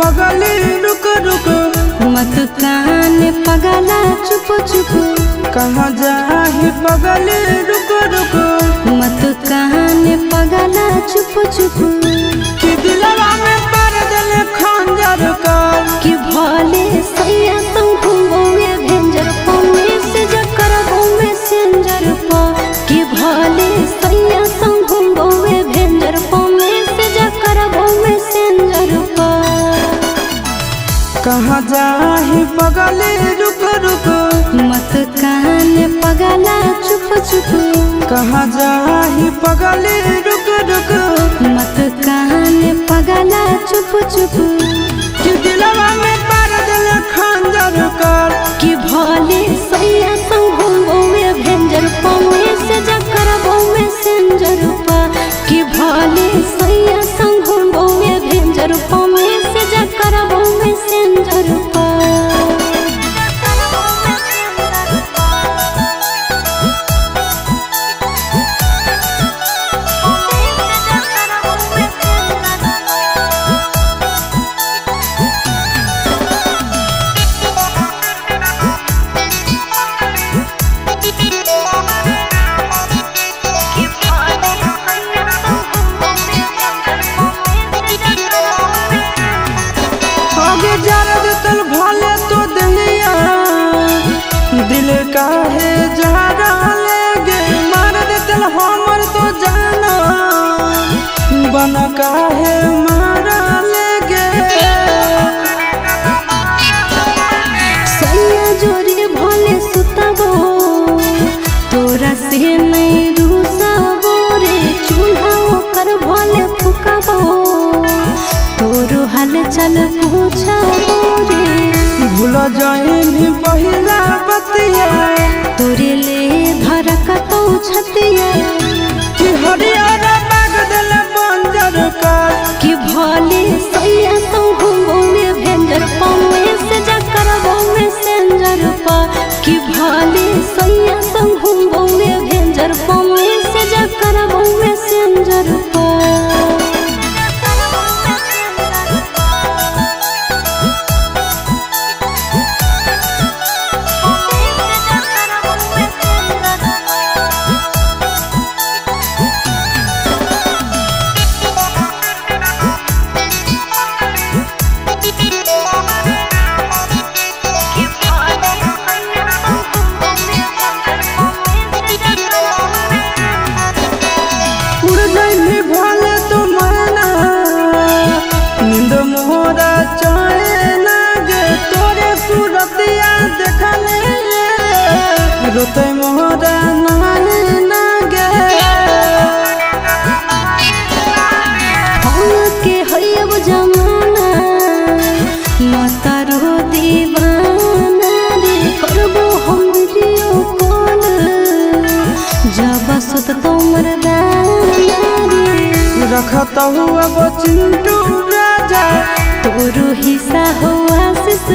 पगली रुक रुक मत कान पगला चुप चुप कहाँ जाही पगली रुक रुक मत कान पगला चुप चुप कि दिलवा में पर दिल खंजर कर कि भले सैया संग घूमोगे भेंजर पौने से जकर में सेंजर पा कि भले सैया संग घूमोगे भेंजर पौने से जकर में सेंजर पा कहाँ जाही पगली रुक रुक मत कान पगला चुप चुप कहाँ जाही पगली रुक रुक मत कान पगला चुप चुप कि दिलवा में पर दिल खंजर कर कि भले सैया संग घूमोगे भेंजर पौने से जकर में सेंजर पा कि भले सैया संग घूमोगे भेंजर पौने से जकर में सेंजर पा आगे जरद तल भले तो दहिया दिल काहे जहरा लेगे मार दे तल हमर तो जाना बन काहे मारा लेगे सैया जोरी भले सुतबो तोरा से नहीं रूसबो रे चूल्हा ओकर भले फुकबो तोरो हाल चल पूछबो रे भूल जाइनी पहिला बतिया तोरे ले धरकतौ छतिया कि हरियर बाग दिल बंजर कर कि भले सैया संग घूमोगे भेंजर पौने से जकर में सेंजर पा कि भले सैया संग घूमोगे भेंजर पौने से जकर में सेंजर पा उड़ जाइनी भले तो मरना नींद मोरा चाहे लागे तोरे सूरतिया देखले रोते मोरा नाने लागे हम के हयब जमाना माता रो दीवाना रे करबो हम वीडियो कॉल जब सुत तो मरदाना रे रखता हुआ वो चिंटू राजा तोरो हिस्सा हो आशीष